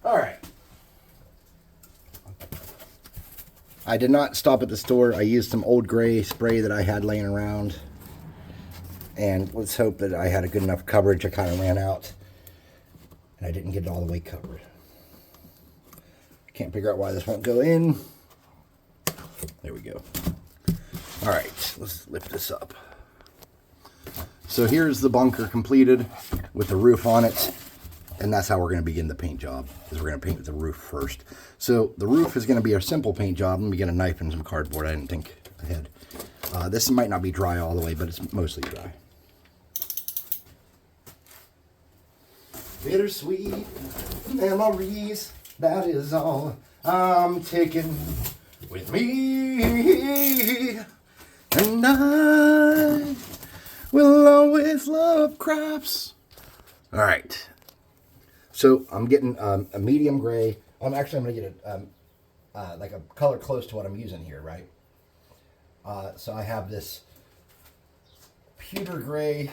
All right. I did not stop at the store. I used some old gray spray that I had laying around. And let's hope that I had a good enough coverage. I kind of ran out. And I didn't get it all the way covered. Can't figure out why this won't go in. There we go. All right, let's lift this up. So here's the bunker completed with the roof on it. And that's how we're going to begin the paint job, is we're going to paint the roof first. So the roof is going to be a simple paint job. Let me get a knife and some cardboard. I didn't think I had. This might not be dry all the way, but it's mostly dry. Bittersweet memories, that is all I'm taking with me. And I will always love crafts. All right. So I'm getting a medium gray. I'm going to get like a color close to what I'm using here, right? So I have this pewter gray.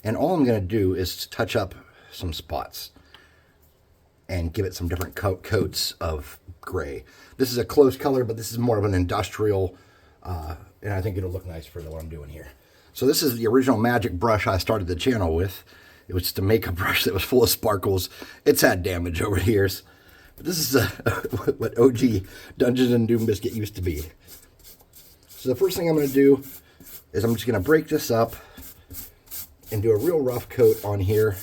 And all I'm going to do is touch up some spots and give it some different coats of gray. This is a close color, but this is more of an industrial, and I think it'll look nice for what I'm doing here. So this is the original magic brush I started the channel with. It was to make a brush that was full of sparkles. It's had damage over the years. But this is what OG Dungeons and Doom Biscuit used to be. So the first thing I'm going to do is I'm just going to break this up and do a real rough coat on here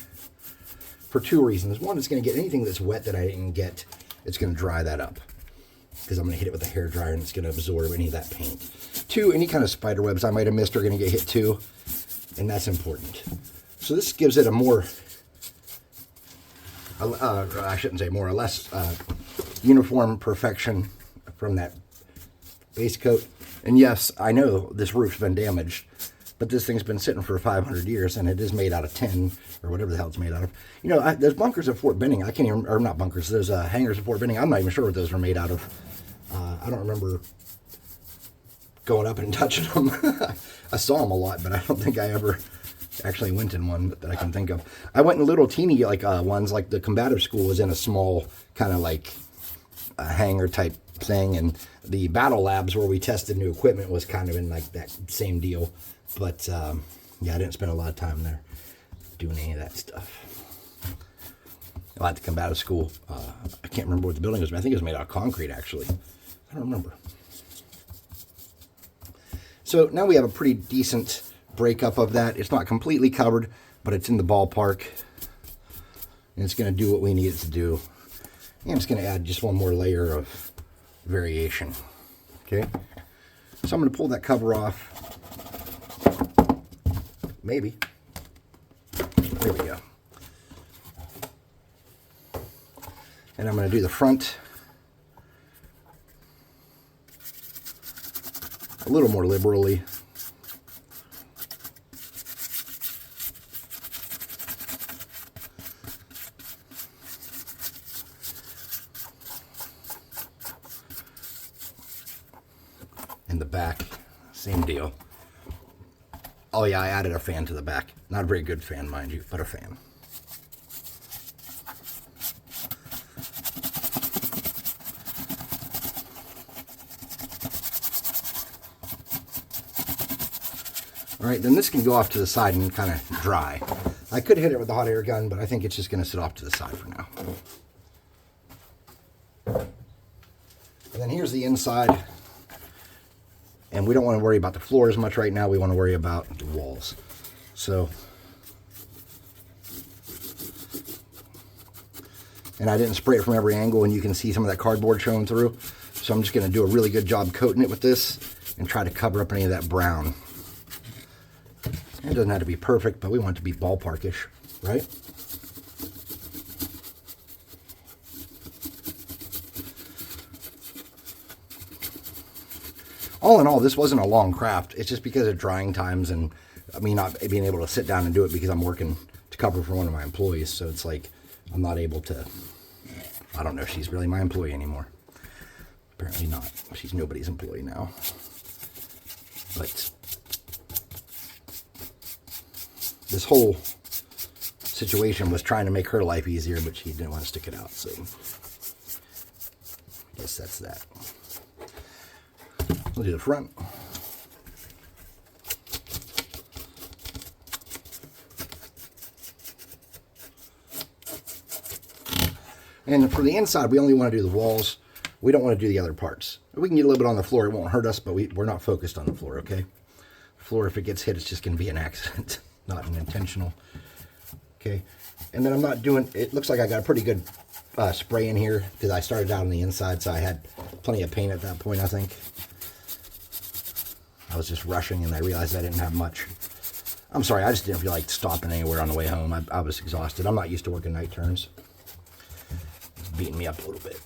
for two reasons. One, it's going to get anything that's wet that I didn't get, it's going to dry that up. Because I'm going to hit it with a hairdryer and it's going to absorb any of that paint. Two, any kind of spider webs I might have missed are going to get hit too. And that's important. So this gives it a more, I shouldn't say more, or less uniform perfection from that base coat. And yes, I know this roof's been damaged, but this thing's been sitting for 500 years and it is made out of tin or whatever the hell it's made out of. You know, there's bunkers at Fort Benning. I can't even, or not bunkers, there's hangars at Fort Benning. I'm not even sure what those were made out of. I don't remember going up and touching them. I saw them a lot, but I don't think I ever actually went in one that I can think of. I went in little teeny ones, like the combative school was in a small kind of like a hangar type thing, and the battle labs where we tested new equipment was kind of in like that same deal. But yeah, I didn't spend a lot of time there doing any of that stuff. I like the combative school. I can't remember what the building was. I think it was made out of concrete, actually. I don't remember. So now we have a pretty decent breakup of that. It's not completely covered, but it's in the ballpark. And it's going to do what we need it to do. And it's going to add just one more layer of variation. Okay. So I'm going to pull that cover off. Maybe. There we go. And I'm going to do the front a little more liberally. And the back, same deal. Oh yeah, I added a fan to the back. Not a very good fan, mind you, but a fan. All right, then this can go off to the side and kind of dry. I could hit it with the hot air gun, but I think it's just going to sit off to the side for now. And then here's the inside. And we don't want to worry about the floor as much right now. We want to worry about the walls. So, and I didn't spray it from every angle, and you can see some of that cardboard showing through. So I'm just going to do a really good job coating it with this and try to cover up any of that brown. It doesn't have to be perfect, but we want it to be ballparkish, right? All in all, this wasn't a long craft. It's just because of drying times and me not being able to sit down and do it because I'm working to cover for one of my employees. So it's like I'm not able to, I don't know if she's really my employee anymore. Apparently not. She's nobody's employee now. But this whole situation was trying to make her life easier, but she didn't want to stick it out, so I guess that's that. We'll do the front. And for the inside, we only want to do the walls. We don't want to do the other parts. We can get a little bit on the floor. It won't hurt us, but we're not focused on the floor, okay? The floor, if it gets hit, it's just going to be an accident, not an intentional. Okay, and then I'm not doing, it looks like I got a pretty good spray in here because I started out on the inside, so I had plenty of paint at that point, I think. I was just rushing and I realized I didn't have much. I'm sorry, I just didn't feel like stopping anywhere on the way home. I was exhausted. I'm not used to working night turns. It's beating me up a little bit.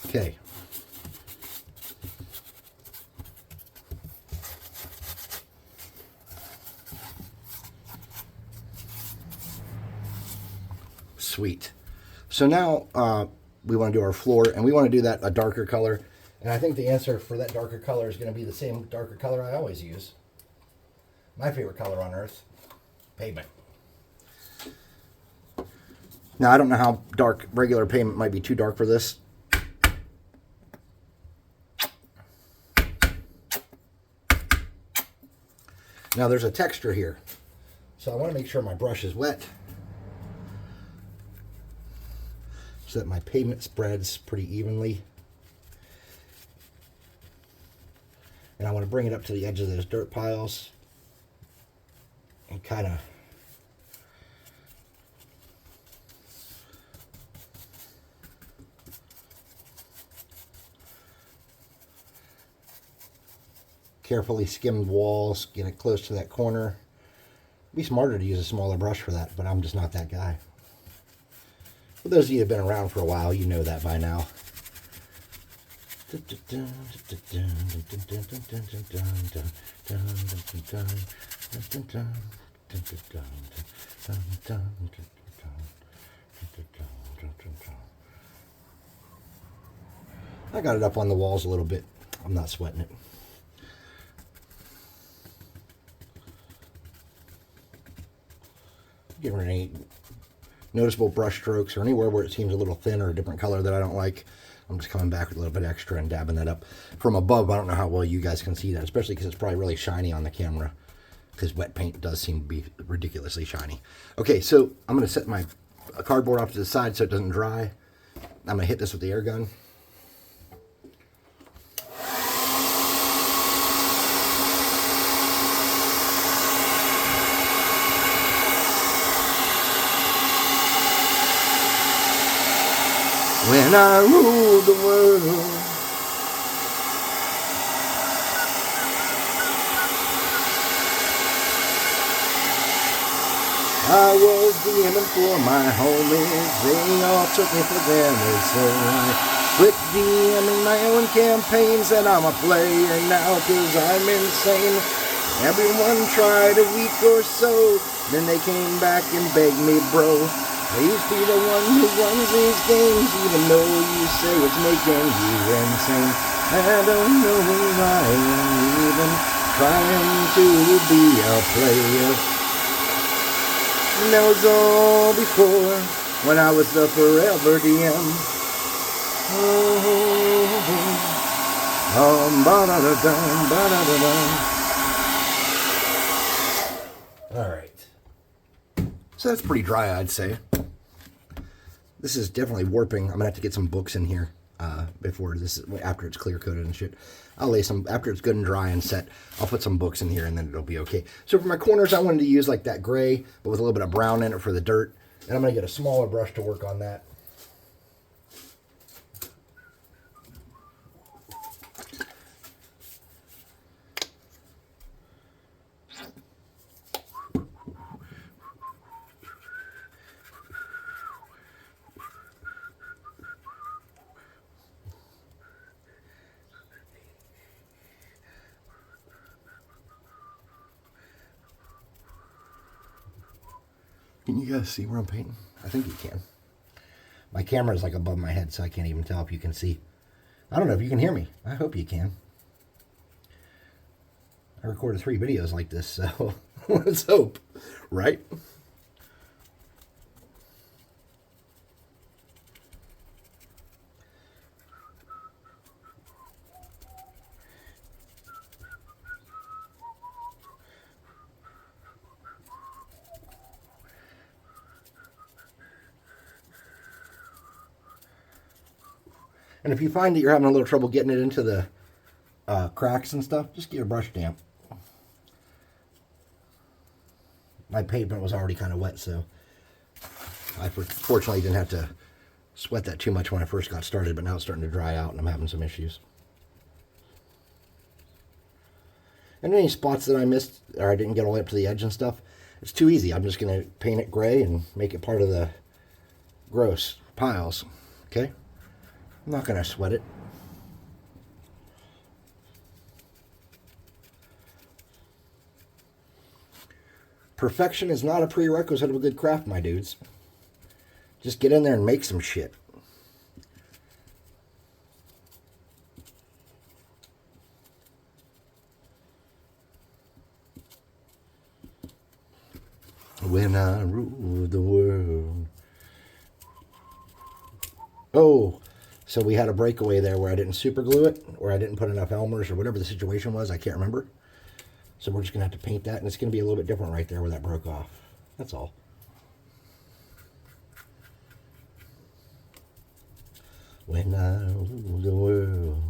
Okay. Sweet. So now we want to do our floor, and we want to do that a darker color. And I think the answer for that darker color is going to be the same darker color I always use. My favorite color on earth, pavement. Now I don't know how dark regular pavement might be too dark for this. Now there's a texture here, so I want to make sure my brush is wet so that my pavement spreads pretty evenly. And I want to bring it up to the edge of those dirt piles and kind of carefully skim the walls, get it close to that corner. It'd be smarter to use a smaller brush for that, but I'm just not that guy. For those of you who have been around for a while, you know that by now. I got it up on the walls a little bit. I'm not sweating it. Give her any noticeable brush strokes or anywhere where it seems a little thin or a different color that I don't like. I'm just coming back with a little bit extra and dabbing that up. From above, I don't know how well you guys can see that, especially because it's probably really shiny on the camera, because wet paint does seem to be ridiculously shiny. Okay, so I'm going to set my cardboard off to the side so it doesn't dry. I'm going to hit this with the air gun. When I rule the world, I was DMing for my homies, they all took me for them, so I quit DMing my own campaigns, and I'm a player now cause I'm insane. Everyone tried a week or so, then they came back and begged me, bro, please be the one who runs these games, even though you say it's making you insane. I don't know if I am even trying to be a player. And that was all before, when I was the forever DM. All right. So that's pretty dry, I'd say. This is definitely warping. I'm gonna have to get some books in here before this, after it's clear coated and shit. I'll lay some, after it's good and dry and set, I'll put some books in here and then it'll be okay. So for my corners, I wanted to use like that gray, but with a little bit of brown in it for the dirt. And I'm gonna get a smaller brush to work on that. Can you guys see where I'm painting? I think you can. My camera is like above my head, so I can't even tell if you can see. I don't know if you can hear me. I hope you can. I recorded 3 videos like this, so let's hope, right? And if you find that you're having a little trouble getting it into the cracks and stuff, just get your brush damp. My pavement was already kind of wet, so I fortunately didn't have to sweat that too much when I first got started, but now it's starting to dry out and I'm having some issues. And any spots that I missed or I didn't get all the way up to the edge and stuff, it's too easy. I'm just going to paint it gray and make it part of the gross piles, okay? I'm not going to sweat it. Perfection is not a prerequisite of a good craft, my dudes. Just get in there and make some shit. When I rule the world. Oh, so we had a breakaway there where I didn't super glue it, or I didn't put enough Elmers, or whatever the situation was. I can't remember. So we're just going to have to paint that, and it's going to be a little bit different right there where that broke off. That's all. When I rule the world.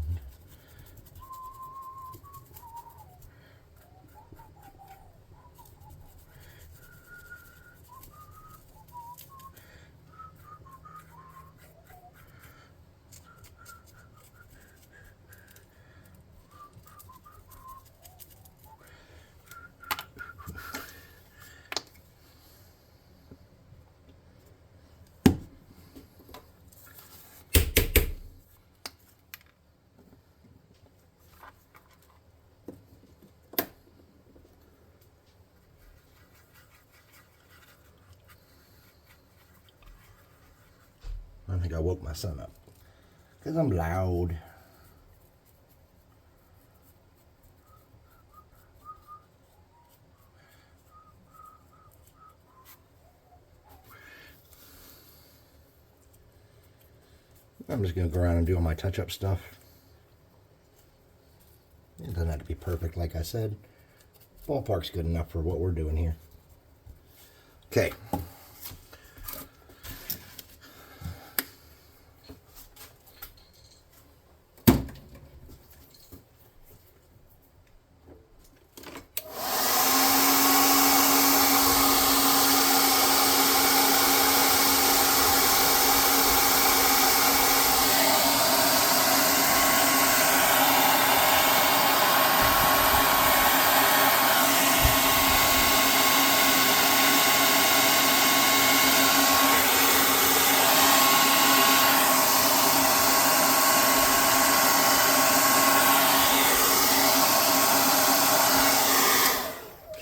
I think I woke my son up because I'm loud. I'm just going to go around and do all my touch-up stuff. It doesn't have to be perfect, like I said. Ballpark's good enough for what we're doing here. Okay.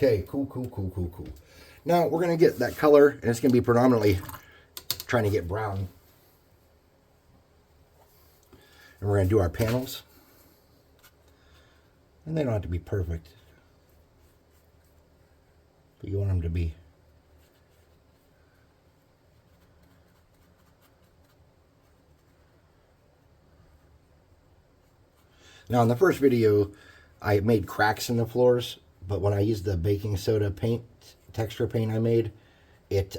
Okay, cool. Now we're going to get that color, and it's going to be predominantly trying to get brown. And we're going to do our panels. And they don't have to be perfect. But you want them to be. Now in the first video, I made cracks in the floors. But when I used the baking soda paint, texture paint I made, it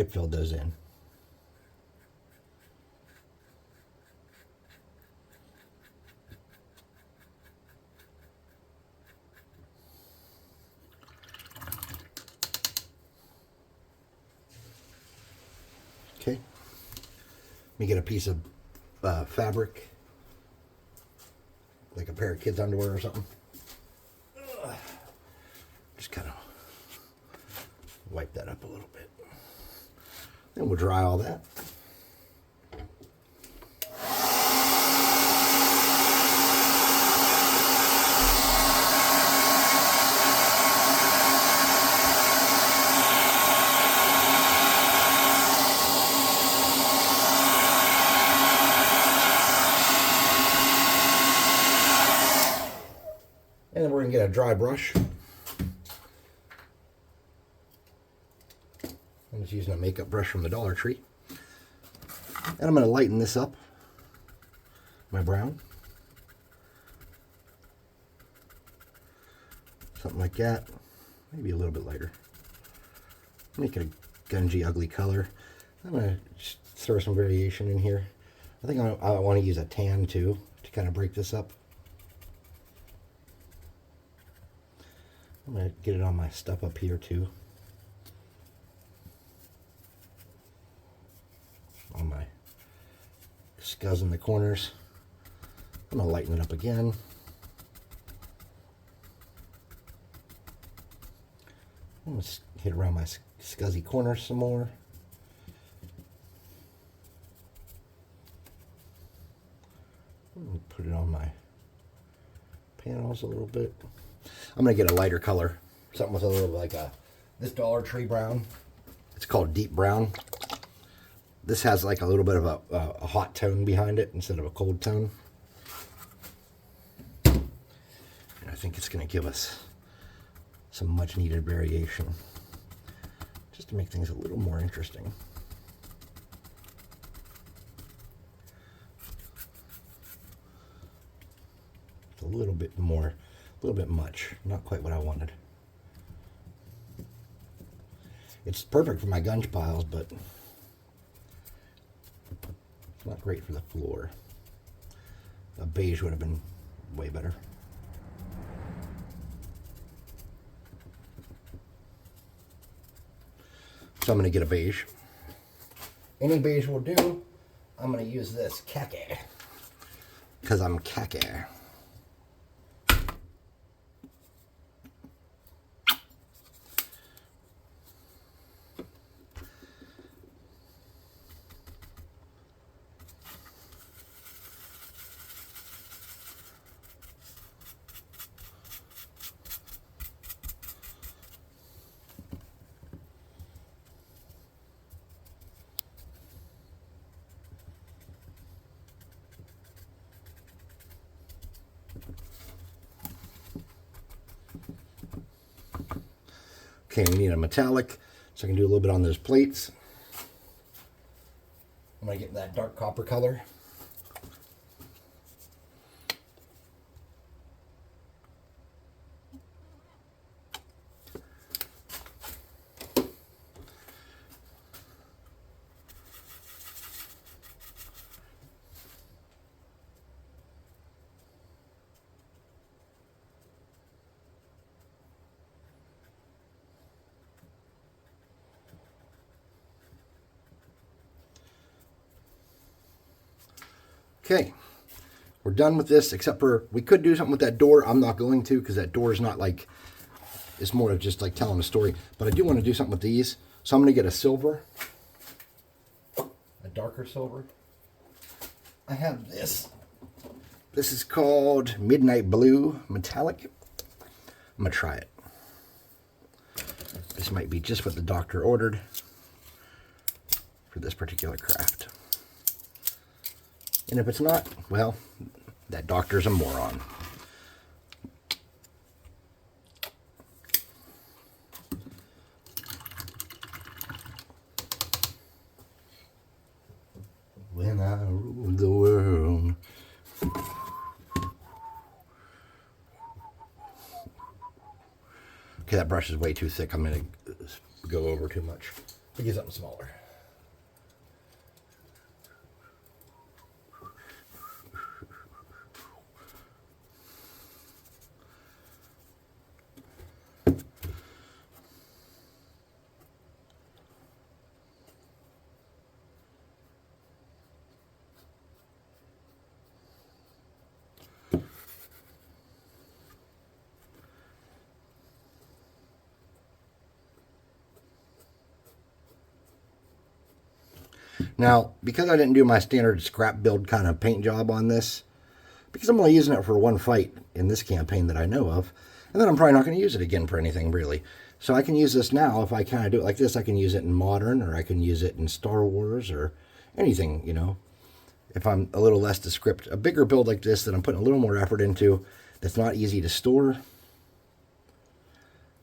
filled those in. Okay. Let me get a piece of fabric. Like a pair of kids' underwear or something. Just kind of wipe that up a little bit. Then we'll dry all that. and get a dry brush. I'm just using a makeup brush from the Dollar Tree. And I'm going to lighten this up, my brown. Something like that. Maybe a little bit lighter. Make it a gungy, ugly color. I'm going to throw some variation in here. I think I want to use a tan too to kind of break this up. I'm going to get it on my stuff up here too. On my scuzz in the corners. I'm going to lighten it up again. I'm going to hit around my scuzzy corners some more. Put it on my panels a little bit. I'm going to get a lighter color. Something with a little like this Dollar Tree brown. It's called deep brown. This has like a little bit of a hot tone behind it instead of a cold tone. And I think it's going to give us some much needed variation just to make things a little more interesting. It's a little bit more, a little bit much, not quite what I wanted. It's perfect for my gunge piles, but it's not great for the floor. A beige would have been way better. So I'm going to get a beige. Any beige will do. I'm going to use this khaki because I'm khaki. Okay, we need a metallic, so I can do a little bit on those plates. I'm going to get that dark copper color. Okay, we're done with this, except for we could do something with that door. I'm not going to because that door is not like, it's more of just like telling a story. But I do want to do something with these. So I'm going to get a silver, a darker silver. I have this. This is called Midnight Blue Metallic. I'm going to try it. This might be just what the doctor ordered for this particular craft. And if it's not, well, that doctor's a moron. When I rule the world. Okay, that brush is way too thick. I'm going to go over too much. I'll get something smaller. Now, because I didn't do my standard scrap build kind of paint job on this, because I'm only using it for one fight in this campaign that I know of, and then I'm probably not going to use it again for anything, really. So I can use this now. If I kind of do it like this, I can use it in Modern, or I can use it in Star Wars, or anything, you know. If I'm a little less descriptive, a bigger build like this that I'm putting a little more effort into, that's not easy to store,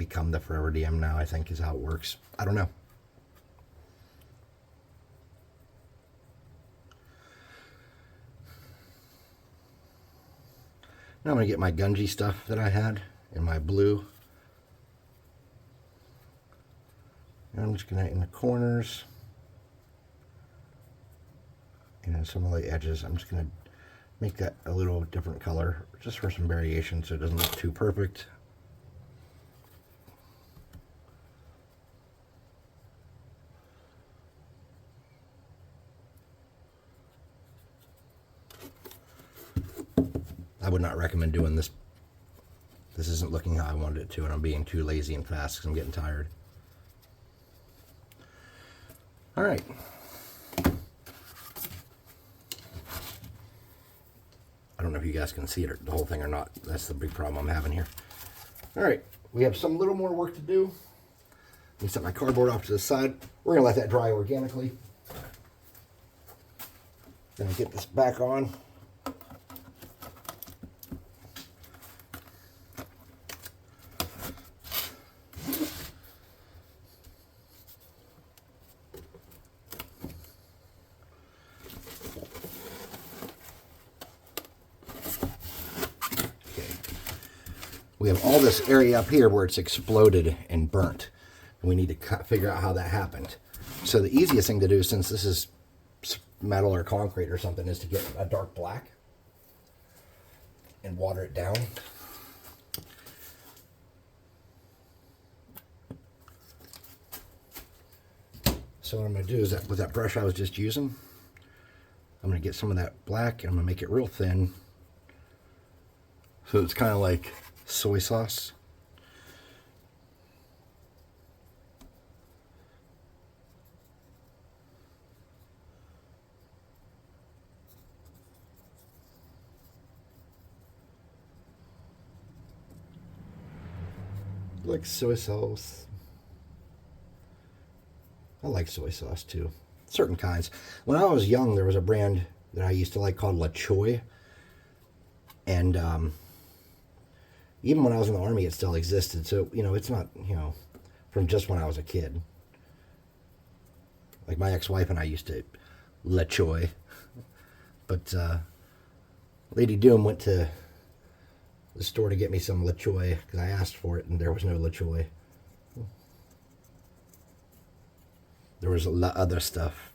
become the Forever DM now, I think is how it works. I don't know. Now I'm going to get my Gungy stuff that I had in my blue. And I'm just going to, in the corners and then some of the edges, I'm just going to make that a little different color just for some variation so it doesn't look too perfect. I would not recommend doing this. This isn't looking how I wanted it to, and I'm being too lazy and fast because I'm getting tired. All right. I don't know if you guys can see it or the whole thing or not. That's the big problem I'm having here. All right, we have some little more work to do. Let me set my cardboard off to the side. We're gonna let that dry organically. Then I get this back on. We have all this area up here where it's exploded and burnt. We need to figure out how that happened. So the easiest thing to do, since this is metal or concrete or something, is to get a dark black and water it down. So what I'm going to do is that with that brush I was just using, I'm going to get some of that black and I'm going to make it real thin. So it's kind of like soy sauce. Like soy sauce. I like soy sauce too. Certain kinds. When I was young, there was a brand that I used to like called La Choy. And even when I was in the Army, it still existed. So, you know, it's not, you know, from just when I was a kid. Like my ex-wife and I used to La Choy. But Lady Doom went to the store to get me some La Choy because I asked for it and there was no La Choy. There was La other stuff.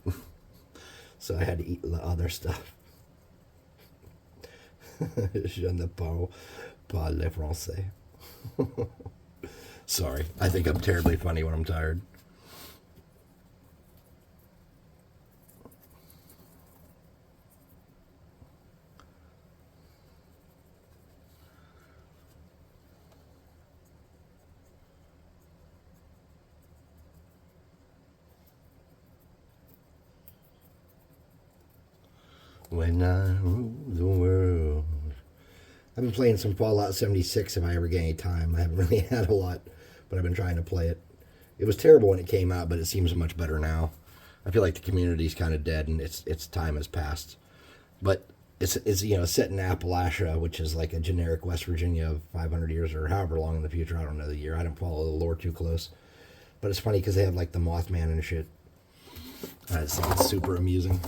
So I had to eat La other stuff. Je ne parle pas le français. Sorry, I think I'm terribly funny when I'm tired. When I rule the world. I've been playing some Fallout 76 if I ever get any time. I haven't really had a lot, but I've been trying to play it. It was terrible when it came out, but it seems much better now. I feel like the community's kind of dead and its time has passed. But it's you know, set in Appalachia, which is like a generic West Virginia of 500 years or however long in the future. I don't know the year. I don't follow the lore too close. But it's funny because they have like the Mothman and shit. It sounds super amusing.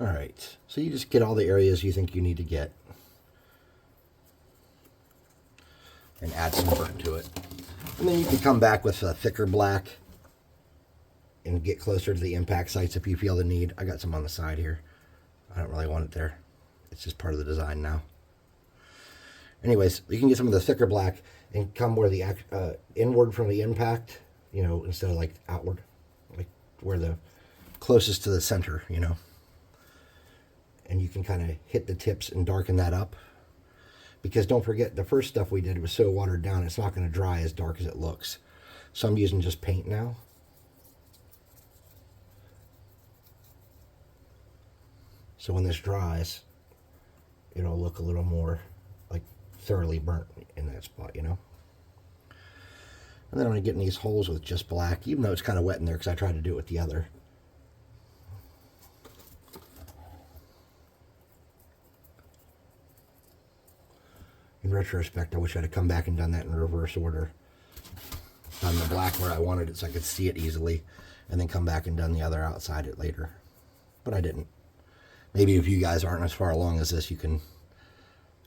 All right, so you just get all the areas you think you need to get and add some burnt to it. And then you can come back with a thicker black and get closer to the impact sites if you feel the need. I got some on the side here. I don't really want it there. It's just part of the design now. Anyways, you can get some of the thicker black and come where the inward from the impact, you know, instead of like outward, like where the closest to the center, you know. And you can kind of hit the tips and darken that up. Because don't forget, the first stuff we did was so watered down, it's not going to dry as dark as it looks. So I'm using just paint now. So when this dries, it'll look a little more like thoroughly burnt in that spot, you know? And then I'm going to get in these holes with just black, even though it's kind of wet in there because I tried to do it with the other. In retrospect, I wish I'd have come back and done that in reverse order. Done the black where I wanted it so I could see it easily, and then come back and done the other outside it later. But I didn't. Maybe if you guys aren't as far along as this, you can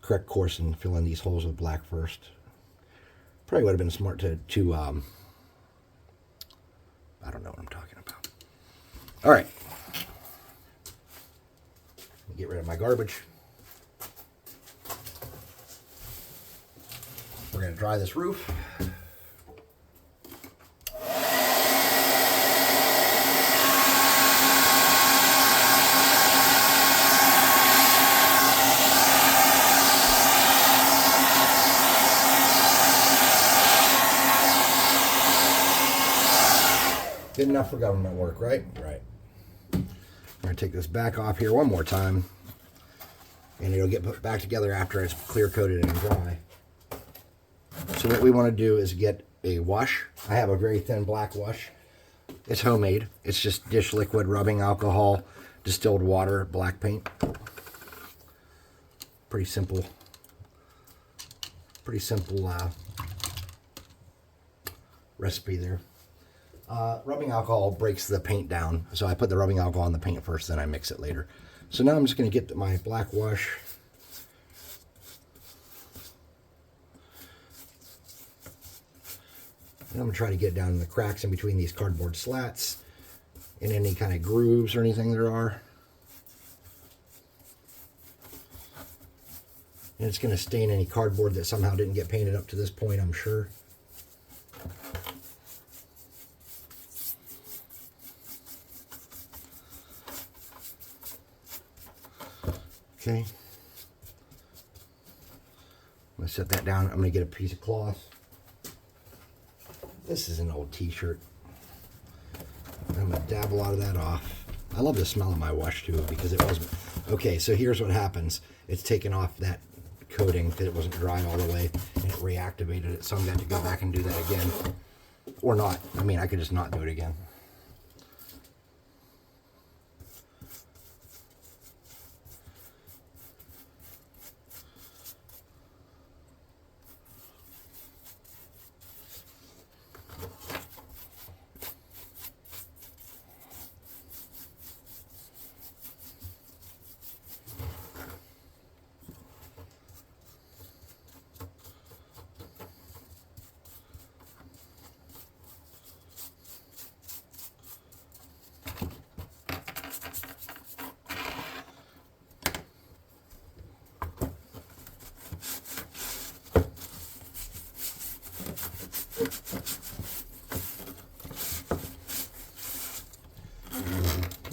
correct course and fill in these holes with black first. Probably would have been smart to I don't know what I'm talking about. All right. Get rid of my garbage. We're going to dry this roof. Good enough for government work, right? Right. I'm going to take this back off here one more time, and it'll get put back together after it's clear coated and dry. So what we want to do is get a wash. I have a very thin black wash. It's homemade. It's just dish liquid, rubbing alcohol, distilled water, black paint. Pretty simple. Recipe there. Rubbing alcohol breaks the paint down, so I put the rubbing alcohol on the paint first, then I mix it later. So now I'm just going to get my black wash. And I'm going to try to get down in the cracks in between these cardboard slats and any kind of grooves or anything there are. And it's going to stain any cardboard that somehow didn't get painted up to this point, I'm sure. Okay. I'm going to set that down. I'm going to get a piece of cloth. This is an old t-shirt. I'm going to dab a lot of that off. I love the smell of my wash too because it wasn't. Okay, so here's what happens. It's taken off that coating because it wasn't dry all the way and it reactivated it. So I'm going to go back and do that again. Or not. I mean, I could just not do it again.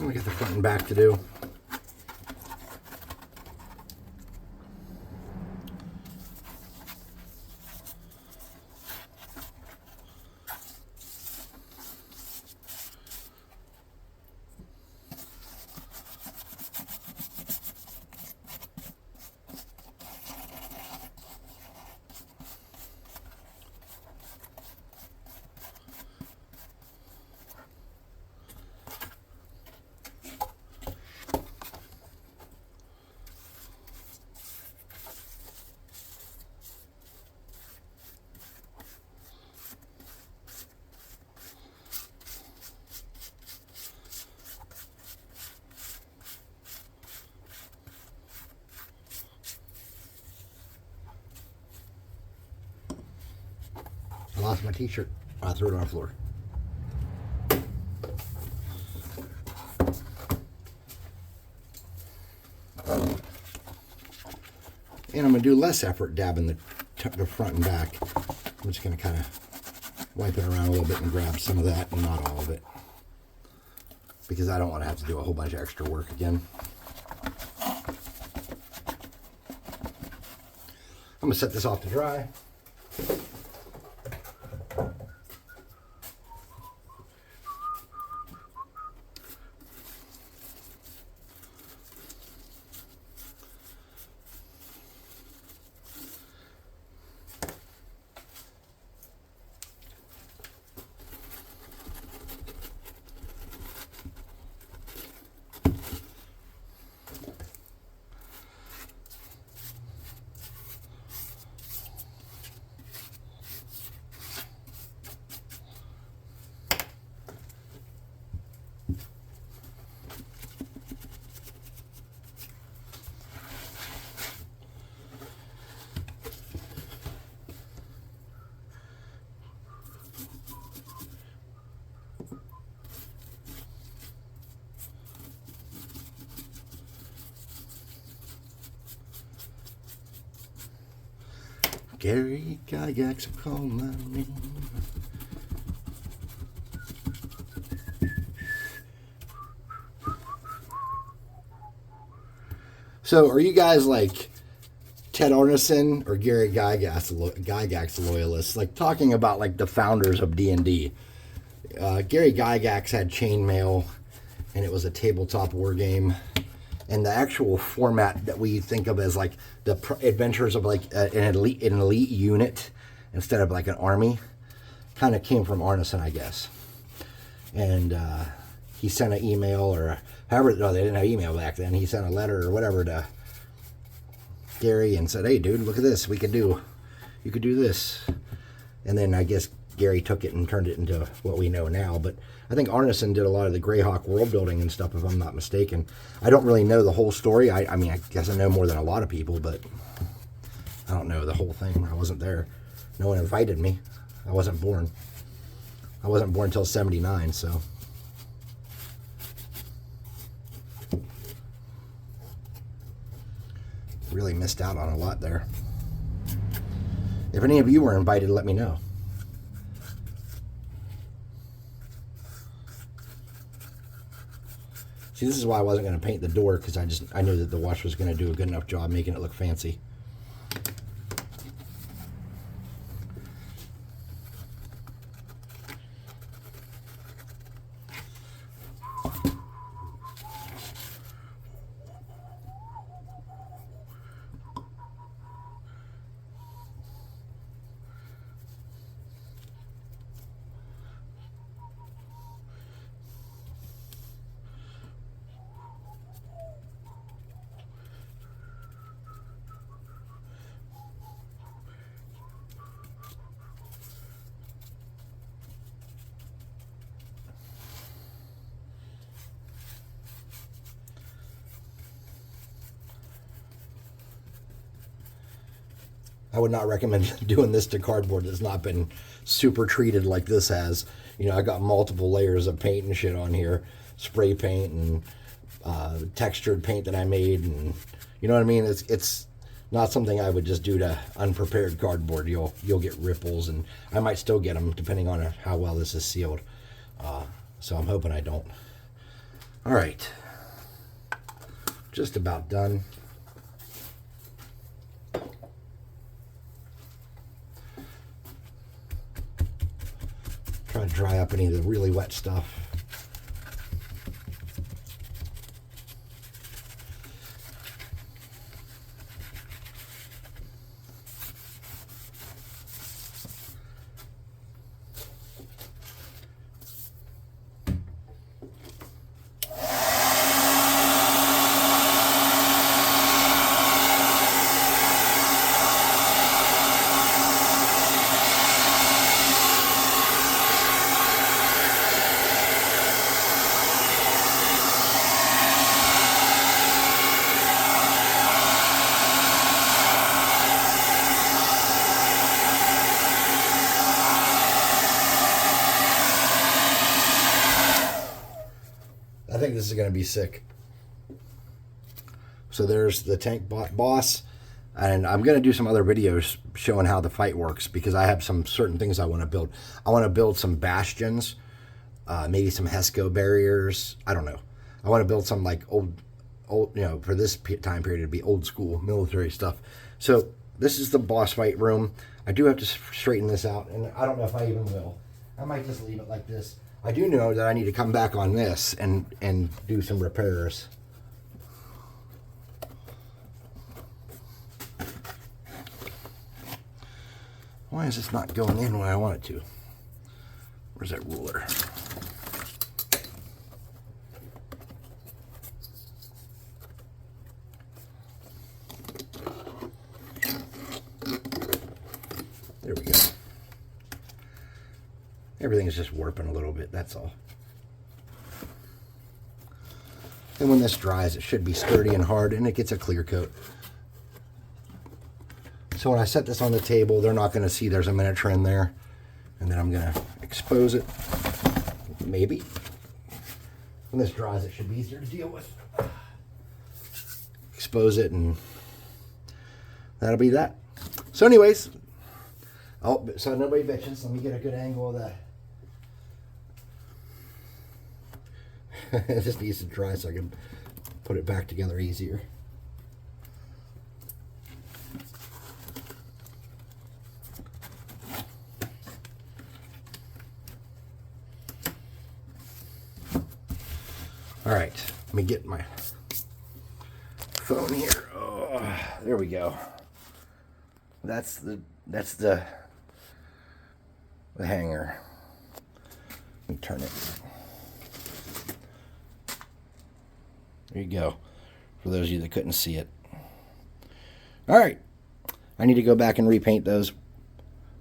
We got the front and back to do. I lost my t-shirt. I threw it on the floor. And I'm going to do less effort dabbing the front and back. I'm just going to kind of wipe it around a little bit and grab some of that and not all of it. Because I don't want to have to do a whole bunch of extra work again. I'm going to set this off to dry. Gary Gygax call my name. So, are you guys like Ted Arneson or Gary Gygax loyalists? Like talking about like the founders of D&D. Gary Gygax had chainmail, and it was a tabletop war game. And the actual format that we think of as like the adventures of like an elite unit instead of like an army kind of came from Arneson, I guess. And he sent an email or however, no, they didn't have email back then. He sent a letter or whatever to Gary and said, hey, dude, look at this. You could do this. And then I guess Gary took it and turned it into what we know now. But I think Arneson did a lot of the Greyhawk world building and stuff, if I'm not mistaken. I don't really know the whole story. I mean, I guess I know more than a lot of people, but I don't know the whole thing. I wasn't there. No one invited me. I wasn't born. I wasn't born until 79, so. Really missed out on a lot there. If any of you were invited, let me know. See, this is why I wasn't going to paint the door, because I knew that the wash was going to do a good enough job making it look fancy. I would not recommend doing this to cardboard that's not been super treated like this has. You know, I got multiple layers of paint and shit on here, spray paint and textured paint that I made, and you know what I mean. It's not something I would just do to unprepared cardboard. You'll get ripples, and I might still get them depending on how well this is sealed. So I'm hoping I don't. All right, just about done. Try to dry up any of the really wet stuff. I think this is going to be sick. So there's the tank boss, and I'm going to do some other videos showing how the fight works, because I have some certain things I want to build. I want to build some bastions, maybe some HESCO barriers. I don't know. I want to build some like old, you know, for this time period it'd be old school military stuff. So this is the boss fight room. I do have to straighten this out, and I don't know if I even will. I might just leave it like this. I do know that I need to come back on this and do some repairs. Why is this not going in when I want it to? Where's that ruler? There we go. Everything is just warping a little bit, that's all. And when this dries, it should be sturdy and hard, and it gets a clear coat. So when I set this on the table, they're not going to see there's a miniature in there. And then I'm going to expose it, maybe. When this dries, it should be easier to deal with. Expose it, and that'll be that. So anyways, Oh, so nobody bitches. Let me get a good angle of that. It just needs to dry so I can put it back together easier. All right, let me get my phone here. Oh, there we go. That's the hanger. Let me turn it. There you go. For those of you that couldn't see it. All right. I need to go back and repaint those.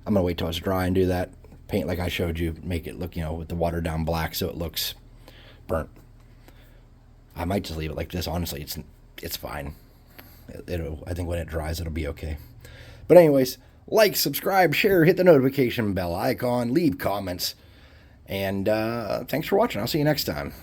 I'm going to wait till it's dry and do that. Paint like I showed you. Make it look, with the watered down black so it looks burnt. I might just leave it like this. Honestly, it's fine. I think when it dries, it'll be okay. But anyways, like, subscribe, share, hit the notification bell icon, leave comments. And thanks for watching. I'll see you next time.